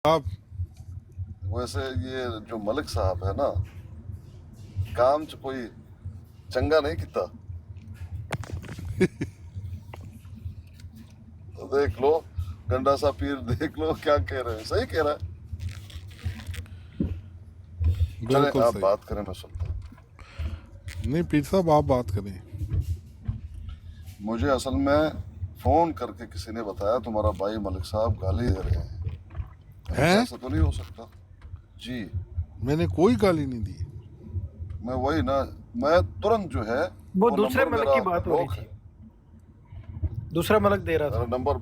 आप वैसे ये जो मलिक साहब है ना, काम च कोई चंगा नहीं किता। तो देख लो, गंडा सा पीर देख लो क्या कह रहे हैं, सही कह रहा है। चले बिल्कुल आप सही। बात करें, मैं सुनता हूँ। नहीं पीर साहब आप बात करें। मुझे असल में फोन करके किसी ने बताया तुम्हारा भाई मलिक साहब गाली दे रहे हैं। हैं? ऐसा तो नहीं हो सकता जी। मैंने कोई गाली नहीं दी। मैं वही ना, मैं तुरंत जो है वो दूसरे नंबर मलक मेरा की बात हो रही ब्लॉक थी, है। दूसरा मलक दे रहा था। मेरा नंबर,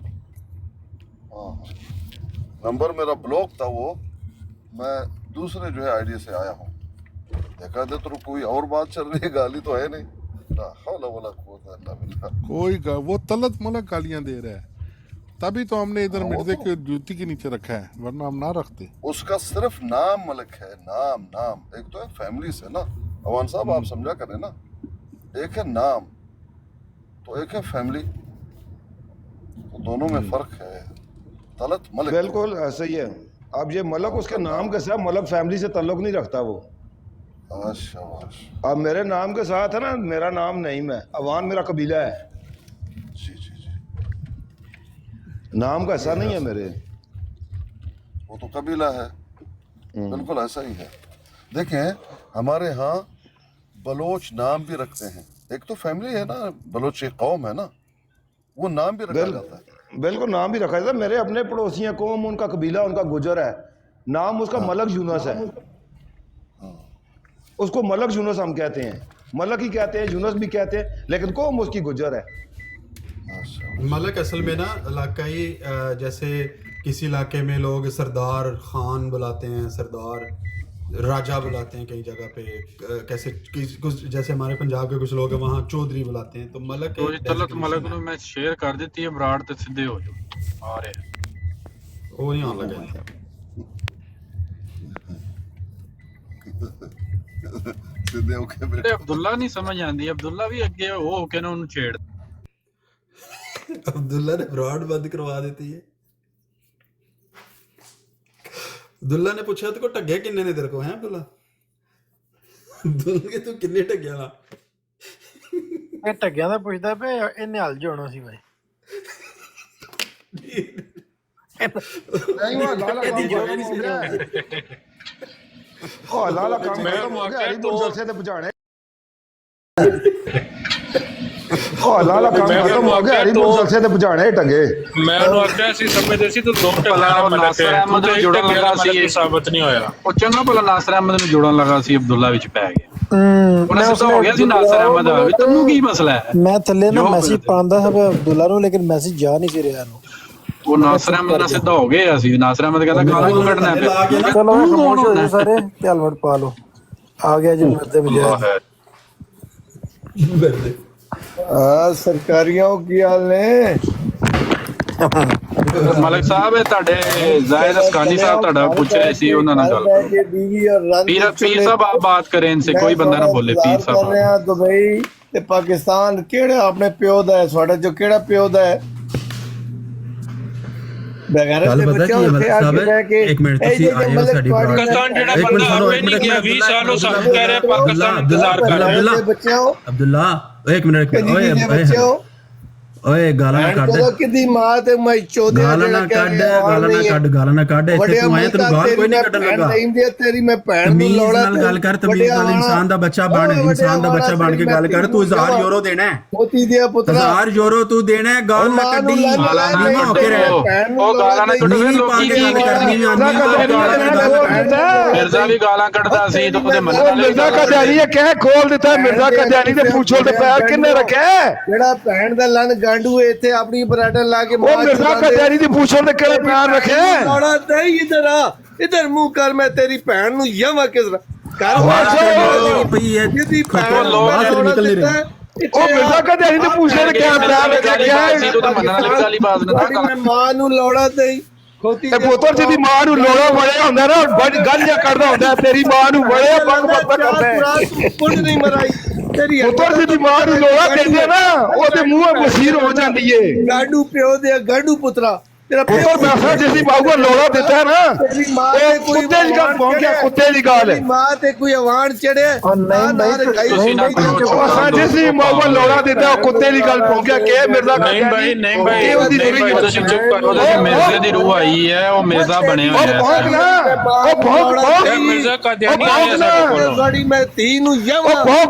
हाँ नंबर मेरा ब्लॉक था, वो मैं दूसरे जो है आईडी से आया हूँ। देखा दे तो कोई और बात चल रही है, गाली तो है नहीं। ला हौला वला कुव्वता इल्ला बिल्लाह। वो तलत मलक गालियां दे रहा है, तभी तो हमने इधर हाँ, वो मिर्जे तो के जूती के नीचे रखा है, वरना हम ना रखते। उसका सिर्फ नाम मलिक है, नाम नाम। एक तो है फैमिली से ना, अवान साहब आप समझा करें ना, एक है नाम तो एक है फैमिली, तो दोनों में फर्क है। तलत मलिक बिल्कुल ऐसा ही है। अब ये मलक उसके नाम के साथ, मलक फैमिली से ताल्लुक नहीं रखता वो। शाबाश। अब मेरे नाम के साथ है ना, मेरा नाम नईम है, अवान मेरा कबीला है, जी जी जी, नाम का ऐसा नहीं है मेरे। वो तो कबीला है, बिल्कुल ऐसा ही है। देखें हमारे यहाँ बलोच नाम भी रखते हैं। एक तो फैमिली है ना, बलोच एक कौम है ना, वो नाम भी रखा जाता है। बिल्कुल नाम भी रखा जाता है। मेरे अपने पड़ोसी हैं, कौम उनका कबीला, उनका गुजर है, नाम उसका मलक यूनुस है। उसको मलक यूनुस हम कहते हैं, मलक ही कहते हैं, यूनुस भी कहते हैं, लेकिन कौम उसकी गुजर है। मलक असल में ना इलाकाई, जैसे किसी इलाके में लोग सरदार खान बुलाते हैं, सरदार राजा बुलाते हैं कई जगह पे, कैसे कुछ जैसे हमारे पंजाब के कुछ लोग हैं वहाँ चौधरी बुलाते हैं। तो मलक तो जी तलत मलक ਨੂੰ ਮੈਂ ਸ਼ੇਅਰ ਕਰ ਦਿੱਤੀ ਹੈ, ਬਰਾੜ ਤੇ ਸਿੱਧੇ ਹੋ ਜਾਓ ਆ ਰਹੇ वो नहीं आने लगे। सीधे होके ਤੇ बैठो। ਅਬਦੁੱਲਾ ਨਹੀਂ ਸਮਝ ਆਉਂਦੀ, ਅਬਦੁੱਲਾ ਵੀ ਅੱਗੇ ਉਹ ਹੋ ਕੇ ਨਾ ਉਹਨੂੰ ਛੇੜ। अब्दुल्ला ने ब्रॉड बंद करवा देती है। अब्दुल्ला ने पूछा तो ढगे किन्ने ने तेरे को है अब्दुल्ला? अब्दुल्ला के तू किन्ने ढगे वाला? ਇਹ ਟੱਗਿਆਂ ਦਾ ਪੁੱਛਦਾ ਪਿਆ, ਇਹ ਨਿਹਾਲ ਜਾਣਾ ਸੀ ਬਾਈ। नहीं हुआ लाला काम खत्म हो गया है। ओ लाला काम खत्म हो गया, हरिपुर जलसे ते पहुंचाने। ओ लाला काम खत्म हो गया, हरिपुर जलसे ते पहुंचाने टंगे। ਮੈਂ ਉਹਨੂੰ ਆਖਿਆ ਸੀ ਸਮਝਦੇ ਸੀ ਤੂੰ ਦੋ ਟੱਲਾ ਮਲਕ ਹੈ, ਤੂੰ ਤੇ ਇੱਕ ਟੱਲੇ ਦਾ ਮਲਕ ਸਾਬਤ ਨਹੀਂ ਹੋਇਆ। ਉਹ ਚੰਗਾ ਭਲਾ ਨਾਸਰ ਅਹਿਮਦ ਨੂੰ ਜੋੜਨ ਲੱਗਾ ਸੀ, ਅਬਦੁੱਲਾ ਵਿੱਚ ਪੈ ਗਿਆ। मैं ਸਿੱਧਾ ਹੋ ਗਿਆ ਸੀ ਨਾਸਰ ਅਹਿਮਦ ਦਾ ਵੀ, ਤੈਨੂੰ ਕੀ ਮਸਲਾ ਹੈ? मैं थल्ले ना जो मैसेज पांदा था अब्दुल्ला ਨੂੰ, लेकिन मैसेज जा नहीं ਸੀ ਰਿਹਾ ਨੂੰ। ਉਹ ਨਾਸਰ ਅਹਿਮਦ ਨਾਲ ਸਿੱਧਾ ਹੋ ਗਿਆ ਸੀ। ਨਾਸਰ ਅਹਿਮਦ ਕਹਿੰਦਾ ਗਾਲਾਂ ਕਿਉਂ ਕੱਢਣਾ ਹੈ? ਚਲੋ ਖਾਮੋਸ਼ ਹੋ ਜਾਓ ਸਾਰੇ, ਤੇ ਹਲਵਟ ਪਾ ਲਓ। ਆ ਗਿਆ ਜੀ ਮਰਦੇ ਮਿਲਿਆ। सरकारियों की हाल ने ਮਲਕ ਸਾਹਿਬ ਇਹ ਤੁਹਾਡੇ ਜ਼ਾਹਿਦ ਅਸਕਾਨੀ ਸਾਹਿਬ ਤੁਹਾਡਾ ਪੁੱਛ ਰਹੇ ਸੀ, ਉਹਨਾਂ ਨਾਲ ਗੱਲ ਕਰੋ। बीवी और पीर पीर साहब आप बात करें इनसे, कोई बंदा ना बोले। पीर साहब दुबई ते पाकिस्तान केड़ा अपने प्यो दा है, साडा जो केड़ा प्यो दा है? ਗੱਲ ਪਤਾ ਕੀ ਹੈ ਮਲਕ ਸਾਹਿਬ, ਇੱਕ ਮਿੰਟ ਤੁਸੀਂ ਆਏ ਹੋ ਸਾਡੀ ਪਾਕਿਸਤਾਨ ਜਿਹੜਾ ਬੰਦਾ ਆਪੇ ਨਹੀਂ ਗਿਆ 20 ਸਾਲ ਉਹ ਸਾਨੂੰ ਕਹਿ ਰਿਹਾ ਪਾਕਿਸਤਾਨ ਇੰਤਜ਼ਾਰ ਕਰ ਰਿਹਾ। ਅਬਦੁੱਲਾ ਇੱਕ ਮਿੰਟ ਓਏ ਗਾਲਾਂ ਨਾ ਕੱਢ, ਕਿਦੀ ਮਾਂ ਤੇ ਮੈਂ ਚੋਦੇ ਗਾਲਾਂ ਨਾ ਕੱਢ, ਗਾਲਾਂ ਨਾ ਕੱਢ। ਇੱਥੇ ਤੂੰ ਆਇਆ ਤੈਨੂੰ ਗਾਲ ਕੋਈ ਨਹੀਂ ਕੱਢਣ ਲੱਗਾ। ਤੇਰੀ ਮੈਂ ਭੈਣ ਨੂੰ ਤਮੀਜ਼ ਲੋੜਾ ਨਾਲ ਗੱਲ ਕਰ, ਤਮੀਜ਼ ਨਾਲ। ਇਨਸਾਨ ਦਾ ਬੱਚਾ ਬਣ, ਇਨਸਾਨ ਦਾ ਬੱਚਾ ਬਣ ਕੇ ਗੱਲ ਕਰ। ਤੂੰ 1000 ਯੂਰੋ ਦੇਣਾ ਹੈ, ਮੋਤੀ ਦੇ ਪੁੱਤਰਾ 1000 ਯੂਰੋ ਤੂੰ ਦੇਣਾ ਹੈ। ਗਾਲ ਨਾ ਕੱਢੀ, ਗਾਲਾਂ ਨਾ ਨੀਵਾਂ ਹੋ ਕੇ ਰਹਿ। ਉਹ ਗਾਲਾਂ ਨਾ ਕੱਢੋ, ਨੀਵੀਂ ਪਾ ਕੇ ਗੱਲ ਕਰਨੀ ਆਉਂਦੀ। ਮਿਰਜ਼ਾ ਵੀ ਗਾਲਾਂ ਕੱਢਦਾ ਸੀ ਤੇ ਉਹਦੇ ਮੰਨਣ ਵਾਲੇ ਮਿਰਜ਼ਾ ਕਦਿਆਣੀ ਕਹਿ ਖੋਲ ਦਿੱਤਾ। ਮਿਰਜ਼ਾ ਕਦਿਆਣੀ ਦੇ ਪੂਛੋਂ ਤੇ ਪੈਰ ਕਿੰਨੇ ਰੱਖਿਆ? ਜਿਹੜਾ ਭੈਣ ਦਾ ਲੰਨ ਗਾਂਡੂ ਇੱਥੇ ਆਪਣੀ ਬਰਾਡਰ ਲਾ ਕੇ ਉਹ ਮਿਰਜ਼ਾ ਕਦਿਆਣੀ ਦੀ ਪੂਛੋਂ ਤੇ ਕਿਹੜੇ ਪੈਰ ਰੱਖੇ? ਲੋੜਾ ਨਹੀਂ, ਇਧਰ ਆ, ਇਧਰ ਮੂੰਹ ਕਰ, ਮੈਂ ਤੇਰੀ ਭੈਣ ਨੂੰ ਯਵਾ ਕਿਸ ਕਰ ਪਈ ਹੈ ਜਿਹਦੀ ਭੈਣ ਬਾਹਰ ਨਿਕਲ ਨਹੀਂ ਰਹੀ। ਉਹ ਮਿਰਜ਼ਾ ਕਦਿਆਣੀ ਦੇ ਪੂਛੇ ਤੇ ਕਿਆ ਪੈਰ ਰੱਖਿਆ? ਸੀ ਤੇ ਉਹਦੇ ਮੰਨਣ ਵਾਲੇ ਗਾਲੀ ਬਾਜ਼ ਨੇ ਤਾਂ ਮੈਂ ਮਾਂ ਨੂੰ ਲੋੜਾ ਤੇ ਇਹ ਪੁੱਤਰ ਜਿਹਦੀ ਮਾਂ ਨੂੰ ਲੋੜਾ ਬੜਿਆ ਹੁੰਦਾ ਨਾ, ਗੱਲ ਜਾਂ ਕਰਦਾ ਹੁੰਦਾ, ਤੇਰੀ ਮਾਂ ਨੂੰ ਬੜਿਆ ਪੱਕ ਪੱਕ ਕਰਦਾ ਪੁੱਤ ਨਹੀਂ ਮਰਾਈ ਤੇਰੀ। ਪੁੱਤਰ ਜਿਹਦੀ ਮਾਂ ਨੂੰ ਲੋੜਾ ਕਹਿੰਦੇ ਨਾ, ਉਹਦੇ ਮੂੰਹੋਂ ਮਸੀਰ ਹੋ ਜਾਂਦੀ ਏ। ਗਾਡੂ ਪਿਓ ਦੇ ਗਾਡੂ ਪੁੱਤਰਾ पैसा जिसी बाबू को लोड़ा देता है ना कुत्ते की गल पहुंच गया कुत्ते की गल मां ते कोई अवान चढ़े जिसी बाबू को लोड़ा देता है कुत्ते की गल पहुंच गया के मिर्जा नहीं भाई ਤੁਸੀਂ ਚੁੱਪ ਕਰੋ। ਮਿਰਜ਼ੇ ਦੀ ਰੂਹ ਆਈ ਹੈ, ਉਹ ਮਿਰਜ਼ਾ ਬਣਿਆ ਹੋਇਆ ਹੈ। ਮਿਰਜ਼ਾ ਕਾਦੀਆਨੀ ਆਇਆ ਸਾਡੇ ਕੋਲ। ਗਾੜੀ ਮੈਂ ਤੀ ਨੂੰ ਜਾਵਾਂ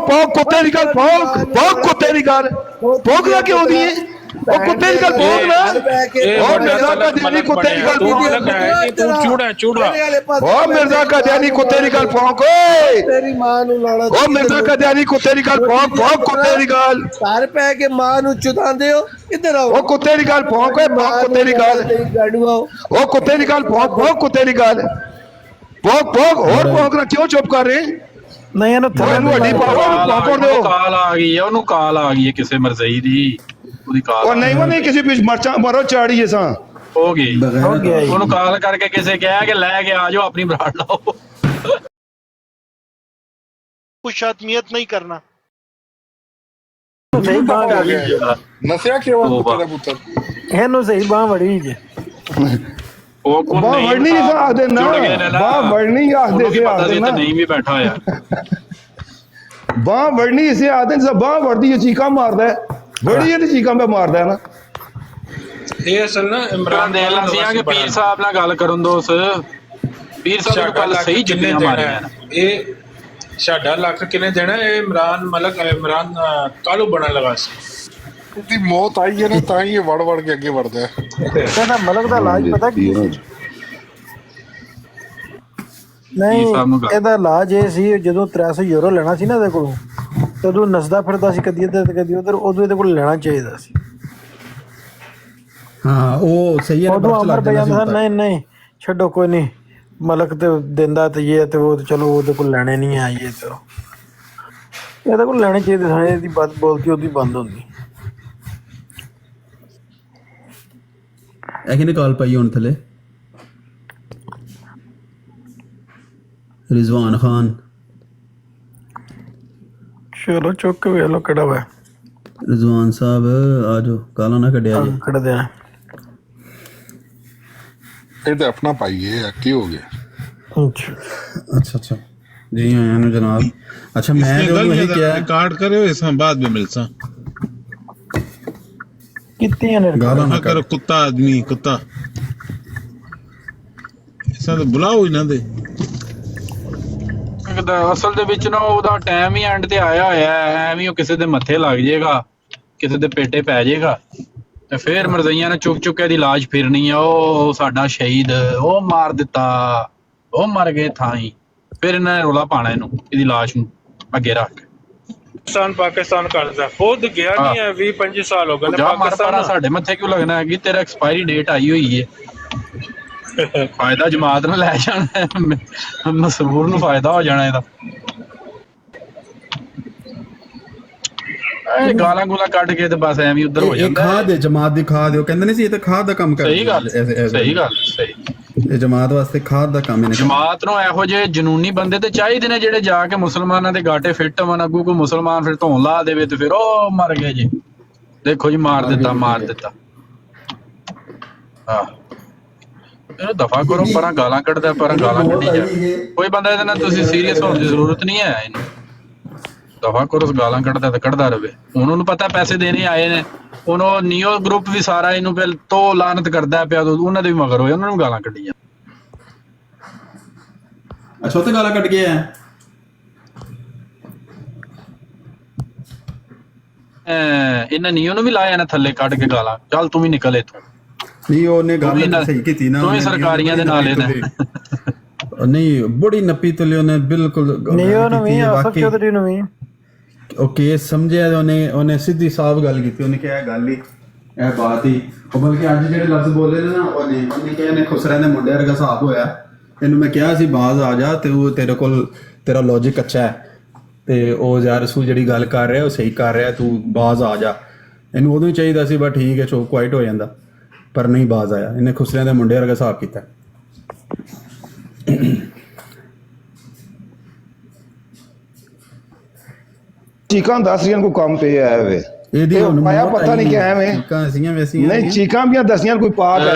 कुत्ते की गल कुत्ते की गल भौंकना क्यों दी है कुत्ते की गल भौंकना मिर्जा का ध्यानी कुत्ते की गल ਤੂੰ ਚੂੜਾ मिर्जा का ध्यानी कुत्ते की गल भौंक ਤੇਰੀ ਮਾਂ ਨੂੰ ਲਾੜਾ मिर्जा का ध्यानी कुत्ते की गल भौंक कुत्ते की गल ਘਰ ਪੈ ਕੇ ਮਾਂ ਨੂੰ ਚੁਦਾਉਂਦੇ ਹੋ ਇੱਧਰ ਆਓ कुत्ते की गल भौंक कुत्ते की गल ਗਾੜੂ ਆਓ कुत्ते की गल भौंक कुत्ते की गल भौंक और भौंकना क्यों चुप कर रहे ਨਹੀਂ ਇਹਨੂੰ ਥੱਲੇ ਉਹਨੂੰ ਵੱਡੀ ਪਾਵਰ ਭੌਂਕਣ ਦਿਓ ਕਾਲ ਆ ਗਈ ਹੈ, ਉਹਨੂੰ ਕਾਲ ਆ ਗਈ ਹੈ ਕਿਸੇ ਮਰਜ਼ਈ ਦੀ, ਉਹਦੀ ਕਾਲ ਉਹ ਨਹੀਂ ਕਿਸੇ ਵਿੱਚ ਮਰਚਾਂ ਮਾਰੋ ਚਾੜੀਏ ਸਾਂ ਹੋ ਗਈ। ਹੋ ਗਿਆ ਜੀ। ਉਹਨੂੰ ਕਾਲ ਕਰਕੇ ਕਿਸੇ ਕਿਹਾ ਕਿ ਲੈ ਕੇ ਆ ਜਾਓ ਆਪਣੀ ਬਰਾੜ ਲਾਓ। कुछ आदमियत नहीं करना। ਸਹੀ ਬਾਹ ਵੜੀ ਨਸਿਆ ਕਿਉਂ ਤੇਰਾ ਪੁੱਤਰ ਇਹਨੂੰ ਸਹੀ ਬਾਹ ਵੜੀ ਜੇ ਉਹ ਕੋਲ ਬਾਹ ਵੜਨੀ ਨਹੀਂ ਆਖਦੇ ਨਾ ਬਾਹ ਵੜਨੀ ਆਖਦੇ ਸੇ ਆਖਦੇ ਨਾ ਨਹੀਂ ਵੀ ਬੈਠਾ ਹੋਇਆ ਬਾਹ ਵੜਨੀ ਇਸੇ ਆਖਦੇ ਨੇ ਬਾਹ ਵੜਦੀ ਹੈ ਚੀਕਾਂ ਮਾਰਦਾ ਹੈ ਬੜੀ ਇਹ ਚੀਕਾਂ ਪੇ ਮਾਰਦਾ ਹੈ ਨਾ ਇਹ ਅਸਲ ਨਾ ਇਮਰਾਨ ਦੇ ਲੰਸੀਆਂ ਕਿ ਪੀਰ ਸਾਹਿਬ ਨਾਲ ਗੱਲ ਕਰਨ ਦੋ ਉਸ ਪੀਰ ਸਾਹਿਬ ਨੂੰ ਕੱਲ ਸਹੀ ਜਿੰਨੇ ਮਾਰਿਆ ਇਹ ਸਾਡਾ ਲੱਖ ਕਿਨੇ ਦੇਣਾ ਇਹ ਇਮਰਾਨ ਕਾਲੂ ਬਣਨ ਲਗਾ ਸੀ ਦੀ ਮੌਤ ਆਈ ਹੈ ਨਾ ਤਾਂ ਹੀ ਇਹ ਵੜ ਕੇ ਅੱਗੇ ਵੜਦਾ ਹੈ ਕਹਿੰਦਾ ਮਲਕ ਦਾ ਇਲਾਜ ਪਤਾ ਕੀ ਸੀ ਨਹੀਂ ਇਹਦਾ ਇਲਾਜ ਇਹ ਸੀ ਜਦੋਂ 300 ਯੂਰੋ ਲੈਣਾ ਸੀ ਨਾ ਇਹਦੇ ਕੋਲੋਂ ਤਦੋਂ ਨਸਦਾ ਫਿਰਦਾ ਸੀ ਕਦੀ ਇੱਧਰ ਤੇ ਕਦੀ ਉੱਧਰ ਉਦੋਂ ਇਹਦੇ ਕੋਲ ਲੈਣਾ ਚਾਹੀਦਾ ਸੀ हाँ वो सही है ਉਦੋਂ ਅਮਰ ਪੈ ਜਾਂਦਾ ਸੀ ਨਹੀਂ ਛੱਡੋ ਕੋਈ ਨਹੀਂ ਮਲਕ ਤੇ ਦਿੰਦਾ ਤੇ ਇਹ ਤੇ ਉਹ ਚਲੋ ਉਹਦੇ ਕੋਲ ਲੈਣੇ ਨਹੀਂ ਆਈਏ ਤੇ ਇਹਦੇ ਕੋਲ ਲੈਣੇ ਚਾਹੀਦੇ ਸਨ ਇਹਦੀ ਬਾਤ ਬੋਲਤੀ ਉਹਦੀ ਬੰਦ ਹੁੰਦੀ किने कॉल पाई हुन थले रिजवान खान ਚਲੋ ਚੁੱਕ ਕੇ ਵੇਖ ਲਓ ਕਿਹੜਾ ਵਾ रिजवान साहब आ जाओ काला ना कटिया जी ਕੱਢ ਦੇਣਾ ਇਹ ਤਾਂ ਆਪਣਾ ਪਾਈਏ ਕੀ ਹੋ ਗਿਆ ਅੱਛਾ अच्छा जी आया नु जनाब अच्छा मैं यही क्या रिकॉर्ड करे इस बाद में मिलसा ਕਿਤੀਆਂ ਨੇ गाला ना ना करो कुत्ता आदमी कुत्ता ऐसा तो बुलाओ ही ना दे ਅਸਲ ਦੇ ਵਿੱਚ ਨਾ ਉਹਦਾ ਟਾਈਮ ਹੀ ਐਂਡ ਤੇ ਆਇਆ ਹੋਇਆ ਐਵੇਂ ਉਹ ਕਿਸੇ ਦੇ ਮੱਥੇ ਲੱਗ ਜਾਏਗਾ ਕਿਸੇ ਦੇ ਪੇਟੇ ਪੈ ਜਾਏਗਾ ਤੇ ਫਿਰ ਮਰਜ਼ਈਆਂ ਨੇ ਚੁੱਕ ਕੇ ਦੀ ਲਾਸ਼ ਫਿਰਨੀ ਆ ਉਹ ਸਾਡਾ ਸ਼ਹੀਦ ਉਹ ਮਾਰ ਦਿੱਤਾ ਉਹ ਮਰ ਗਏ ਥਾਂ ਹੀ ਫਿਰ ਇਹਨਾਂ ਨੇ ਰੋਲਾ ਪਾਣਾ ਇਹਨੂੰ ਇਹਦੀ ਲਾਸ਼ ਨੂੰ ਅੱਗੇ ਰੱਖ ਕੇ ਪਾਕਿਸਤਾਨ ਕਰਦਾ ਖੁਦ ਗਿਆ ਨਹੀਂ ਹੈ 20-25 ਸਾਲ ਹੋ ਗਏ ਪਾਕਿਸਤਾਨ ਸਾਡੇ ਮੱਥੇ ਕਿਉਂ ਲੱਗਣਾ ਹੈ ਕਿ ਤੇਰਾ ਐਕਸਪਾਇਰੀ ਡੇਟ ਆਈ ਹੋਈ ਹੈ ਫਾਇਦਾ ਜਮਾਤ ਨੂੰ ਲੈ ਜਾਣਾ ਮਸਰੂਰ ਨੂੰ ਫਾਇਦਾ ਹੋ ਜਾਣਾ ਇਹਦਾ ਇਹ ਗਾਲਾਂ ਗੂਲਾਂ ਕੱਢ ਕੇ ਤੇ ਬਸ ਐਵੇਂ ਉਧਰ ਹੋ ਜਾਂਦਾ खाद है जमात दी खाद है कहंदे नहीं सी ये तो खाद दा काम कर ਸਹੀ ਗੱਲ ਸਹੀ ये जमात वास्ते खाद दा काम है ਜਮਾਤ ਨੂੰ ਇਹੋ ਜਿਹੇ ਜਨੂਨੀ ਬੰਦੇ ਤੇ ਚਾਹੀਦੇ ਨੇ ਜਿਹੜੇ ਜਾ ਕੇ ਮੁਸਲਮਾਨਾਂ ਦੇ ਗਾਟੇ ਫਿੱਟ ਹੋਣ ਅੱਗੂ ਕੋ ਮੁਸਲਮਾਨ ਫਿਰ ਧੌਣ ਲਾ ਦੇਵੇ ਤੇ ਫਿਰ ਉਹ ਮਰ ਗਏ ਜੀ ਦੇਖੋ ਜੀ ਮਾਰ ਦਿੱਤਾ ਹਾਂ ਇਹਨੂੰ ਦਫਾ ਕਰੋ ਪਰਾਂ ਗਾਲਾਂ ਕੱਢਦਾ ਪਰਾਂ ਗਾਲਾਂ ਕੱਢੀ ਜਾ ਕੋਈ ਬੰਦਾ ਇਹਦੇ ਨਾਲ ਤੁਸੀਂ ਸੀਰੀਅਸ ਹੋਣ ਦੀ ਜ਼ਰੂਰਤ ਨਹੀਂ ਹੈ ਇਹਨੂੰ ਦਫਾ ਕਰੋ ਗਾਲਾਂ ਕੱਢਦਾ ਤੇ ਕੱਢਦਾ ਰਵੇ ਹੁਣ ਉਹਨੂੰ ਪਤਾ ਪੈਸੇ ਦੇਣੇ ਆਏ ਨੇ ਉਹਨੂੰ ਨੀਓ ਗਰੁੱਪ ਵੀ ਸਾਰਾ ਇਹਨੂੰ ਫਿਰ ਤੋਂ ਲਾਨਤ ਕਰਦਾ ਪਿਆ ਉਹਨਾਂ ਦੇ ਵੀ ਮਗਰ ਹੋਏ ਉਹਨਾਂ ਨੂੰ ਗਾਲਾਂ ਕੱਢੀ ਜਾ अच्छा तो गाला कट गया है ਇਹਨਾਂ ਨੀਓ ਨੂੰ ਵੀ ਲਾਇਆ ਨਾ ਥੱਲੇ ਕੱਢ ਕੇ ਗਾਲਾਂ ਚੱਲ ਤੂੰ ਵੀ ਨਿਕਲ ਇੱਥੋਂ नहीं ਉਹਨੇ ਗੱਲ ਸਹੀ ਕੀਤੀ ਨਾ ਤੂੰ ਵੀ ਸਰਕਾਰੀਆਂ ਦੇ ਨਾਲ ਇਹਦਾ ਨਹੀਂ ਬੜੀ ਨੱਪੀ ਤੁਲੀ ਉਹਨੇ ਬਿਲਕੁਲ ਨਹੀਂ ਉਹਨੂੰ ਵੀ ਆਸਫ ਚੌਧਰੀ ਨੂੰ ਵੀ ਉਹ ਕੇਸ ਸਮਝਿਆ ਉਹਨੇ ਸਿੱਧੀ ਸਾਫ਼ ਗੱਲ ਕੀਤੀ ਉਹਨੇ ਕਿਹਾ ਗੱਲ ਹੀ ਇਹ ਬਾਤ ਹੀ ਉਹ ਬਲਕਿ ਅੱਜ ਜਿਹੜੇ ਲਫ਼ਜ਼ ਬੋਲੇ ਨੇ ਨਾ ਉਹਨੇ ਕਿਹਾ ਨੇ ਖੁਸਰਿਆਂ ਦੇ ਮੁੰਡੇ ਵਰਗਾ ਹਿਸਾਬ ਹੋਇਆ ਇਹਨੂੰ ਮੈਂ ਕਿਹਾ ਸੀ ਬਾਜ਼ ਆ ਜਾ ਤੇ ਉਹ ਤੇਰੇ ਕੋਲ ਤੇਰਾ ਲੌਜਿਕ ਅੱਛਾ ਹੈ ਤੇ ਉਹ ਯਾਰ ਰਸੂਲ ਜਿਹੜੀ ਗੱਲ ਕਰ ਰਿਹਾ ਉਹ ਸਹੀ ਕਰ ਰਿਹਾ ਤੂੰ ਬਾਜ਼ ਆ ਜਾ ਇਹਨੂੰ ਉਦੋਂ ਹੀ ਚਾਹੀਦਾ ਸੀ ਬਸ ਠੀਕ ਹੈ ਚੁੱਪ ਕੁਆਇਟ ਹੋ ਜਾਂਦਾ ਪਰ ਨਹੀਂ ਬਾਜ਼ ਆਇਆ ਇਹਨੇ ਖੁਸਰਿਆਂ ਦੇ ਮੁੰਡੇ ਵਰਗਾ ਹਿਸਾਬ ਕੀਤਾ ਚੀਕਾਂ ਦੱਸ ਰਹੀਆਂ ਕੋ ਕੰਮ ਪਿਆ ਹੈ ਵੇ ਇਹਦੀ ਹੁਣ ਆਇਆ ਮੌਤ ਪਤਾ ਆਈ ਨਹੀਂ ਕਿ ਐਵੇਂ ਚੀਕਾਂ ਐਸੀਆਂ ਵੈਸੀਆਂ ਨਹੀਂ ਚੀਕਾਂ ਵੀ ਦਸੀਆਂ ਕੋਈ ਪਾਕ ਹੈ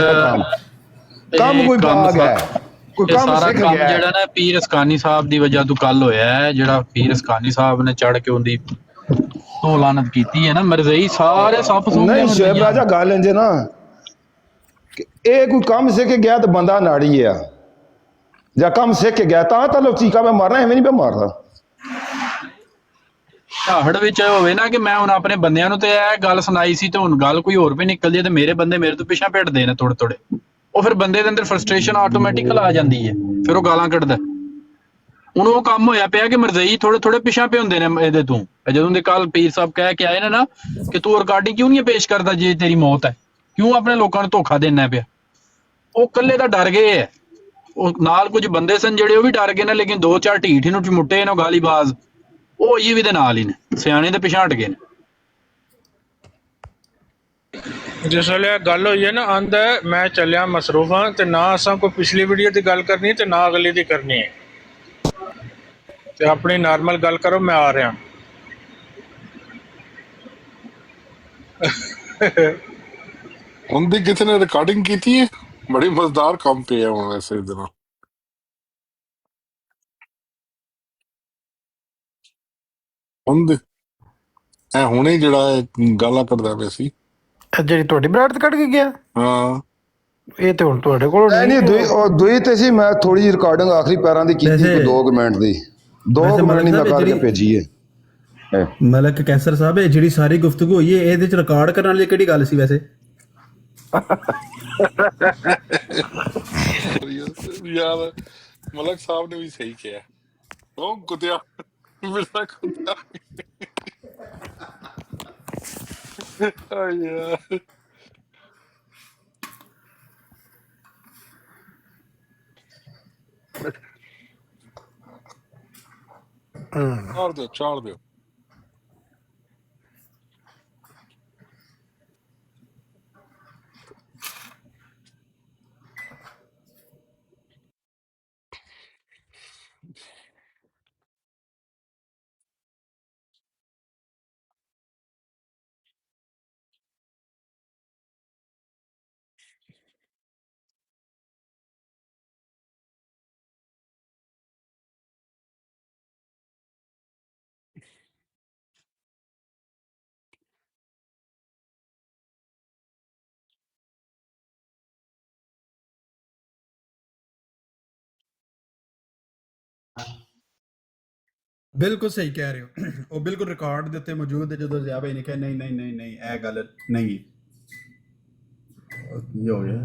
ਕੰਮ ਕੋਈ ਪਾਕ ਹੈ ਕੋਈ ਇਹ ਕੰਮ ਸਾਰਾ ਸਿੱਖ ਕੰਮ ਗਿਆ ਜਿਹੜਾ ਨਾ ਪੀਰ ਹਸਕਾਨੀ ਸਾਹਿਬ ਦੀ ਵਜ੍ਹਾ ਤੋਂ ਕੱਲ ਹੋਇਆ ਹੈ, ਜਿਹੜਾ ਪੀਰ ਹਸਕਾਨੀ ਸਾਹਿਬ ਨੇ ਚੜ ਕੇ ਉਹਦੀ ਤੋਲਾਨਤ ਕੀਤੀ ਹੈ ਨਾ, ਮਰਜ਼ਈ ਸਾਰੇ ਸੱਪ ਸੂਪ ਨਹੀਂ ਸ਼ੇਬ ਰਾਜਾ ਗੱਲ ਇੰਜ ਨਾ ਕਿ ਇਹ ਕੋਈ ਕੰਮ ਸਿੱਖ ਕੇ ਗਿਆ ਤਾਂ ਬੰਦਾ ਨਾੜੀ ਆ ਜਾਂ ਕੰਮ ਸਿੱਖ ਕੇ ਗਿਆ ਤਾਂ ਲੋਕ ਚੀਕਾਂ ਮੈਂ ਮਾਰਨਾ ਐਵੇਂ ਨਹੀਂ ਮੈਂ ਮਾਰਦਾ ਝਾੜ ਵਿੱਚ ਹੋਵੇ ਨਾ ਕਿ ਮੈਂ ਹੁਣ ਆਪਣੇ ਬੰਦਿਆਂ ਨੂੰ ਤੇ ਇਹ ਗੱਲ ਸੁਣਾਈ ਸੀ ਤੇ ਹੁਣ ਗੱਲ ਕੋਈ ਹੋਰ ਵੀ ਨਿਕਲਦੀ ਹੈ ਤੇ ਮੇਰੇ ਬੰਦੇ ਮੇਰੇ ਤੋਂ ਪਿੱਛਾ ਭਿੜਦੇ ਨੇ ਥੋੜੇ ਥੋੜੇ, ਉਹ ਫਿਰ ਬੰਦੇ ਦੇ ਅੰਦਰ ਫਰਸਟ੍ਰੇਸ਼ਨ ਆਟੋਮੈਟਿਕਲ ਆ ਜਾਂਦੀ ਹੈ, ਫਿਰ ਉਹ ਗਾਲਾਂ ਕੱਢਦਾ। ਹੁਣ ਉਹ ਕੰਮ ਹੋਇਆ ਪਿਆ ਕਿ ਮਰਜ਼ਈ ਥੋੜੇ ਥੋੜੇ ਪਿੱਛਾ ਪੇ ਹੁੰਦੇ ਨੇ ਇਹਦੇ ਤੋਂ। ਜਦੋਂ ਦੇ ਕੱਲ ਪੀਰ ਸਾਹਿਬ ਕਹਿ ਕੇ ਆਏ ਨੇ ਨਾ ਕਿ ਤੂੰ ਰਿਕਾਰਡਿੰਗ ਕਿਉਂ ਨਹੀਂ ਪੇਸ਼ ਕਰਦਾ ਜੇ ਤੇਰੀ ਮੌਤ ਹੈ, ਕਿਉਂ ਆਪਣੇ ਲੋਕਾਂ ਨੂੰ ਧੋਖਾ ਦੇਣਾ ਪਿਆ, ਉਹ ਇਕੱਲੇ ਤਾਂ ਡਰ ਗਏ ਹੈ, ਉਹ ਨਾਲ ਕੁਝ ਬੰਦੇ ਸਨ ਜਿਹੜੇ ਉਹ ਵੀ ਡਰ ਗਏ ਨੇ, ਲੇਕਿਨ ਦੋ ਚਾਰ ਢੀਠ ਨੂੰ ਚਮੁੱਟੇ ਨੇ ਗਾਲੀਬਾਜ਼, ਉਹ ਇਹ ਵੀ ਦੇ ਨਾਲ ਹੀ ਨੇ, ਸਿਆਣੇ ਦੇ ਪਿਛਾਂ ਹਟ ਗਏ ਨੇ। ਜਿਸ ਵੇਲੇ ਗੱਲ ਹੋਈ ਹੈ ਨਾ ਆਂਦਾ ਮੈਂ ਚੱਲਿਆ ਮਸਰੂਫ ਹਾਂ ਤੇ ਨਾ ਅਸਾਂ ਕੋਈ ਪਿਛਲੀ ਵੀਡੀਓ ਦੀ ਗੱਲ ਕਰਨੀ ਤੇ ਨਾ ਅਗਲੀ ਦੀ ਕਰਨੀ ਹੈ, ਤੇ ਆਪਣੀ ਨਾਰਮਲ ਗੱਲ ਕਰੋ, ਮੈਂ ਆ ਰਿਹਾ। ਉਹਦੀ ਕਿਸੇ ਨੇ ਰਿਕਾਰਡਿੰਗ ਕੀਤੀ ਹੈ, ਬੜੀ ਮਜ਼ੇਦਾਰ ਕੰਮ ਪਿਆ ਹੁਣ ਵੈਸੇ ਇਹਦੇ ਨਾਲ। ਹੁੰਦੇ ਐ ਹੁਣੇ ਜਿਹੜਾ ਇਹ ਗਾਲਾਂ ਕੱਢਦਾ ਪਿਆ ਸੀ, ਜਿਹੜੀ ਤੁਹਾਡੀ ਬਰਾਤ ਕੱਢ ਕੇ ਗਿਆ, ਹਾਂ ਇਹ ਤੇ ਹੁਣ ਤੁਹਾਡੇ ਕੋਲ ਨਹੀਂ ਦੂਈ ਤੇ ਸੀ ਮੈਂ ਥੋੜੀ ਜਿਹੀ ਰਿਕਾਰਡਿੰਗ ਆਖਰੀ ਪੈਰਾਂ ਦੀ ਕੀਤੀ 2 ਮਿੰਟ ਦੀ 2 ਮਿੰਟ ਨਹੀਂ ਮੈਂ ਕਰਕੇ ਭੇਜੀ ਹੈ। ਮਲਕ ਕੈਸਰ ਸਾਹਿਬ ਇਹ ਜਿਹੜੀ ਸਾਰੀ ਗੁਫ਼ਤਗੂ ਹੋਈ ਹੈ ਇਹਦੇ ਚ ਰਿਕਾਰਡ ਕਰਨ ਵਾਲੀ ਕਿਹੜੀ ਗੱਲ ਸੀ ਵੈਸੇ? ਯਾਰ ਮਲਕ ਸਾਹਿਬ ਨੇ ਵੀ ਸਹੀ ਕਿਹਾ, ਉਹ ਕੁੱਤਿਆ ਮੇਰਾ ਕੁੱਤਾ ਆ ਯਾਰ। ਛਾੜ ਦਿਓ ਬਿਲਕੁਲ ਸਹੀ ਕਹਿ ਰਹੇ ਹੋ, ਉਹ ਬਿਲਕੁਲ ਰਿਕਾਰਡ ਦੇ ਉੱਤੇ ਮੌਜੂਦ ਹੈ ਜਦੋਂ ਜ਼ਿਆ ਭਾਈ ਨੇ ਕਿਹਾ ਨਹੀਂ ਨਹੀਂ ਨਹੀਂ ਨਹੀਂ ਇਹ ਗੱਲ ਨਹੀਂ। ਕੀ ਹੋ ਗਿਆ?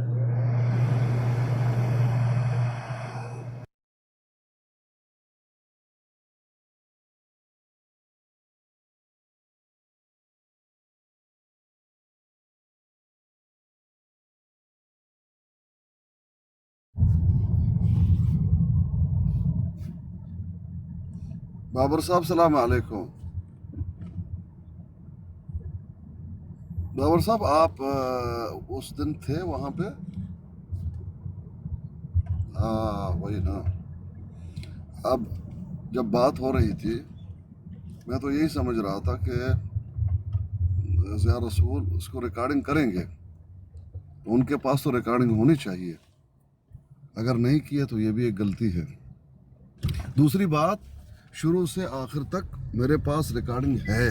बाबर साहब सलाम अलैकुम। बाबर साहब आप उस दिन थे वहाँ पे? हाँ वही ना। अब जब बात हो रही थी मैं तो यही समझ रहा था कि ज़िया रसूल उसको रिकॉर्डिंग करेंगे, उनके पास तो रिकॉर्डिंग होनी चाहिए, अगर नहीं की है तो ये भी एक गलती है। दूसरी बात, शुरू से आखिर तक मेरे पास रिकॉर्डिंग है,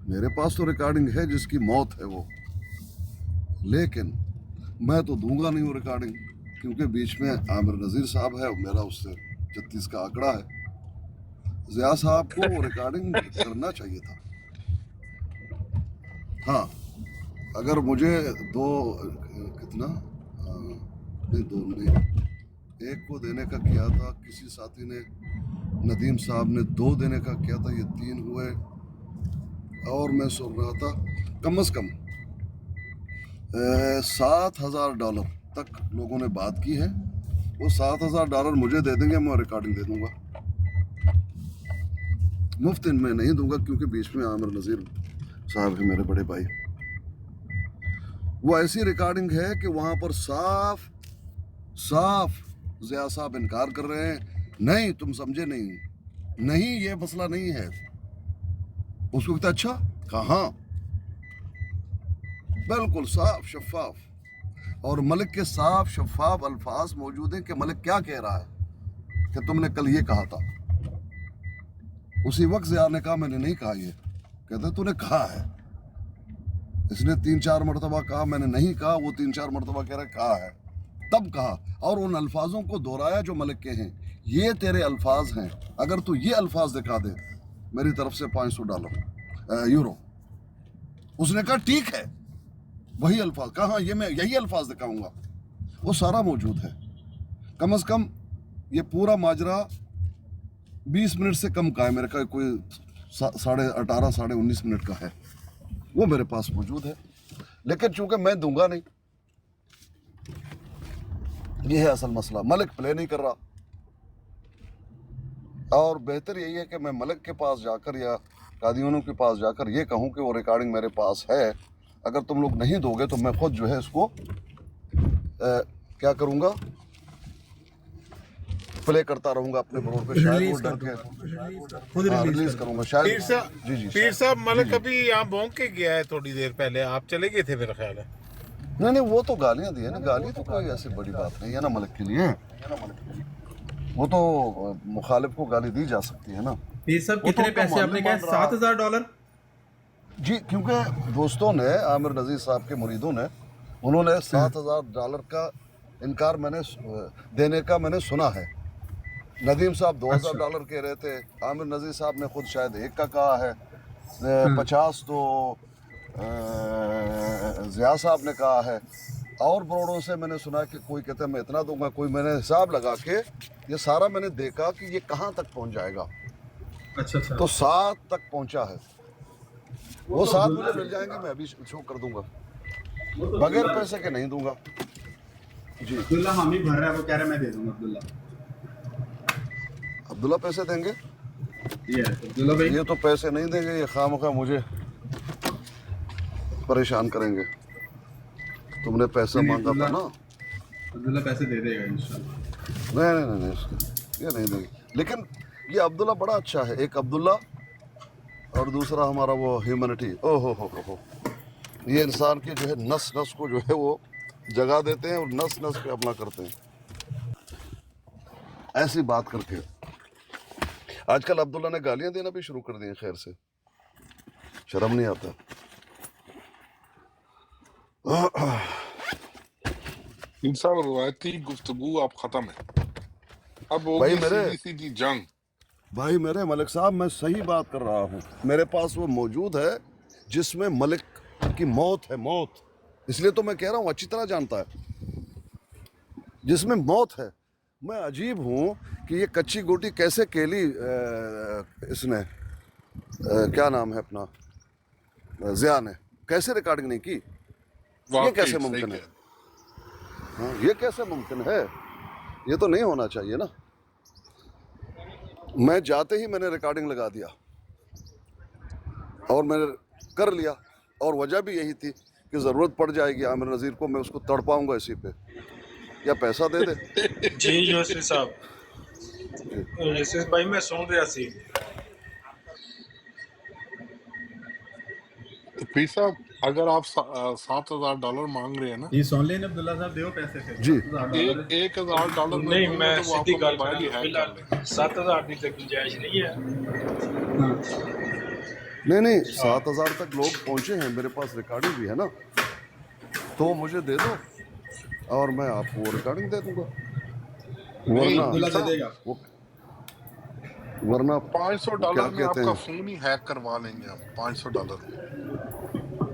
मेरे पास तो रिकॉर्डिंग है जिसकी मौत है वो, लेकिन मैं तो दूंगा नहीं वो रिकॉर्डिंग, क्योंकि बीच में आमिर नज़ीर साहब है, मेरा उससे 36 का आंकड़ा है। ज़िया साहब को वो रिकॉर्डिंग करना चाहिए था। हाँ, अगर मुझे दो नहीं, एक को देने का किया था, किसी साथी ने नदीम साहब ने 2 देने का किया था, ये 3 हुए, और मैं सुन रहा था कम से कम $7,000 तक लोगों ने बात की है। वो $7,000 मुझे दे देंगे, मैं रिकॉर्डिंग दे दूंगा, मुफ्त में नहीं दूंगा, क्योंकि बीच में आमिर नज़ीर साहब है मेरे बड़े भाई। वो ऐसी रिकॉर्डिंग है कि वहाँ पर साफ ज़िया साहब इनकार कर रहे हैं, नहीं तुम समझे नहीं, ये मसला नहीं है। उसको कहता अच्छा कहाँ? बिल्कुल साफ शफाफ, और मलिक के साफ शफाफ अल्फाज मौजूद हैं कि मलिक क्या कह रहा है कि तुमने कल ये कहा था। उसी वक्त ज़िया ने कहा मैंने नहीं कहा ये, कहते तूने कहा है। इसने 3-4 मरतबा कहा मैंने नहीं कहा, वो 3-4 मरतबा कह रहा कहा है, तब कहा, और उन अल्फाजों को दोहराया जो मलिक के हैं। ये तेरे अल्फाज हैं, अगर तू ये अल्फाज दिखा दे मेरी तरफ से $500 यूरो। उसने कहा ठीक है, वही अल्फाज, कहा ये मैं यही अल्फाज दिखाऊंगा, वो सारा मौजूद है। कम से कम ये पूरा माजरा 20 मिनट से कम का है, मेरे का कोई 18 साढ़े 19 मिनट का है, वो मेरे पास मौजूद है। लेकिन चूंकि मैं दूंगा नहीं, ये है असल मसला, मलिक प्ले नहीं कर रहा। और बेहतर यही है कि मैं मलिक के पास जाकर या कादियों के पास जाकर ये कहूँ कि वो रिकॉर्डिंग मेरे पास है, अगर तुम लोग नहीं दोगे तो मैं खुद जो है इसको क्या करूँगा, प्ले करता रहूँगा अपने बोर्ड पे, शायद वो डर के रिलीज करूँगा शायद। जी जी पीर साहब, मलिक अभी यहाँ भौंक के गया है थोड़ी देर पहले, आप चले गए थे मेरा ख्याल है। नहीं, वो तो गालियाँ दी है ना, गाली तो कोई ऐसी बड़ी बात नहीं है ना मलिक के लिए, वो तो मुखालिफ को गाली दी जा सकती है ना। पीर साहब कितने पैसे आपने कहा? $7,000? जी, क्योंकि दोस्तों ने, आमिर नज़ीर साहब के मुरीदों ने, उन्होंने $7,000 का इनकार देने का मैंने सुना है। नदीम साहब $2,000 कह रहे थे, आमिर नज़ीर साहब ने खुद शायद 1 का कहा है, 50 तो ज़िया साहब ने कहा है, और ब्रोडों से मैंने सुना कि कोई कहता है मैं इतना दूंगा, कोई, मैंने हिसाब लगा के ये सारा मैंने देखा कि ये कहाँ तक पहुँच जाएगा। अच्छा। तो 7 तक पहुँचा है, वो 7 मुझे मिल जाएंगे, मैं अभी शो कर दूंगा, बगैर पैसे के नहीं दूंगा। जी अब्दुल्ला हामी भर रहा है, वो कह रहा है मैं दे दूंगा। अब्दुल्ला पैसे देंगे? ये अब्दुल्ला भाई, ये तो पैसे नहीं देंगे, ये खामखा मुझे परेशान करेंगे। तुमने पैसा मांगा था ना। अब्दुल्ला पैसे दे देगा इंशाल्लाह। नहीं, ये नहीं देंगे। लेकिन ये अब्दुल्ला बड़ा अच्छा है, एक अब्दुल्ला और दूसरा हमारा वो ह्यूमैनिटी। हो, ये इंसान की जो है नस नस को जो है वो जगा देते हैं और नस नस पे अपना करते हैं, ऐसी बात करके। आजकल अब्दुल्ला ने गालियां देना भी शुरू कर दी हैं, खैर से शर्म नहीं आता। इंसान रवायती गुफ्तगू आप खत्म है, अब भाई होगी सीधी जंग। भाई मेरे मलिक साहब, मैं सही बात कर रहा हूँ, मेरे पास वो मौजूद है जिसमें मलिक की मौत है, मौत, इसलिए तो मैं कह रहा हूँ, अच्छी तरह जानता है, जिसमें मौत है। मैं अजीब हूँ कि ये कच्ची गोटी कैसे केली इसने क्या नाम है अपना, ज़िया ने कैसे रिकॉर्डिंग नहीं की, ये कैसे मुमकिन है? हाँ, ये कैसे मुमकिन है? ये तो नहीं होना चाहिए ना। मैं जाते ही मैंने रिकॉर्डिंग लगा दिया और मैंने कर लिया, और वजह भी यही थी कि ज़रूरत पड़ जाएगी आमिर नज़ीर को, मैं उसको तड़पाऊंगा इसी पे, या पैसा दे दे। जी यूसुफ साहब, यूसुफ भाई मैं सुन रहा सी। तो पीर साहब, अगर आप $7,000 मांग रहे हैं ना, ये सुन लेना अब्दुल्ला साहब, दो पैसे फिर जी। $1,000 नहीं, मैं तो सीधी आपका गल मोबाइल ही हैक कर लेंगे। 7,000 की तक गुंजाइश नहीं है। नहीं, 7,000 तक लोग पहुंचे हैं, मेरे पास रिकॉर्डिंग भी है ना, तो मुझे दे दो और मैं आपको वो रिकॉर्डिंग दे दूंगा, वरना $500 में आपका फोन ही हैक करवा लेंगे हम। $500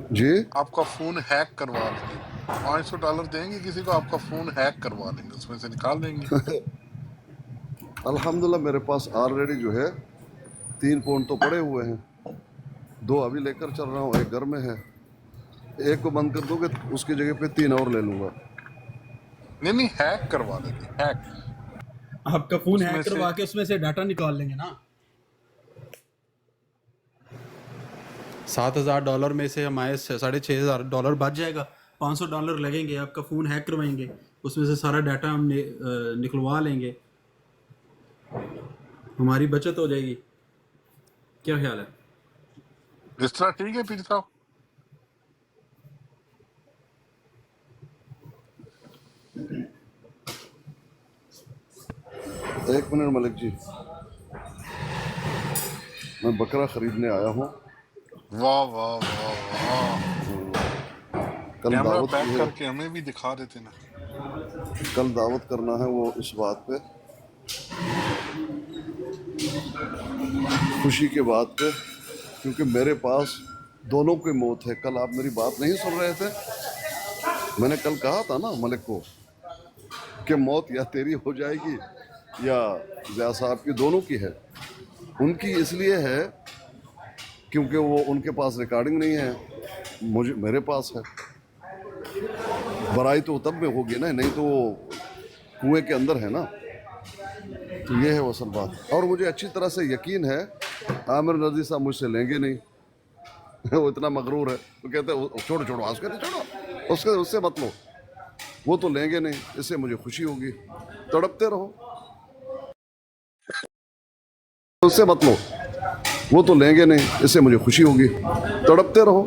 जी, आपका फोन हैक करवा लेंगे। $500 देंगे किसी को, आपका फोन हैक करवा लेंगे, उसमें से निकाल देंगे। अल्हम्दुलिल्लाह मेरे पास ऑलरेडी जो है 3 फ़ोन तो पड़े हुए हैं, 2 अभी लेकर चल रहा हूँ, एक घर में है, एक को बंद कर दोगे उसकी जगह पे 3 और ले लूंगा। नहीं, हैक करवा देंगे, हैक। आपका फोन हैक करवा के उसमें से डाटा निकाल लेंगे ना। $7,000 में से हमारे $6,500 बच जाएगा, $500 लगेंगे, आपका फ़ोन हैक करवाएंगे, उसमें से सारा डाटा हम निकलवा लेंगे, हमारी बचत हो जाएगी। क्या ख्याल है? इस तरह ठीक है पीर साहब? एक मिनट मलिक जी, मैं बकरा खरीदने आया हूँ। वाह वाह वाह वाह, कल कैमरा दावत बैक की है, करके हमें भी दिखा देते ना। कल दावत करना है वो इस बात पे, खुशी के बात पे, क्योंकि मेरे पास दोनों की मौत है। कल आप मेरी बात नहीं सुन रहे थे? मैंने कल कहा था ना मलिक को कि मौत या तेरी हो जाएगी या ज़िया साहब की, दोनों की है। उनकी इसलिए है क्योंकि वो उनके पास रिकॉर्डिंग नहीं है, मुझे मेरे पास है। बराई तो तब में होगी ना, नहीं तो वो कुएं के अंदर है ना। तो ये है वो असल बात। और मुझे अच्छी तरह से यकीन है आमिर नज़ीर साहब मुझसे लेंगे नहीं। वो इतना मगरूर है, वो कहते हैं छोड़ो छोड़ो आज कर छोड़ो, उससे मत लो, वो तो लेंगे नहीं, इससे मुझे खुशी होगी। तड़पते रहो, उससे मत लो, वो तो लेंगे नहीं, इससे मुझे खुशी होगी। तड़पते रहो।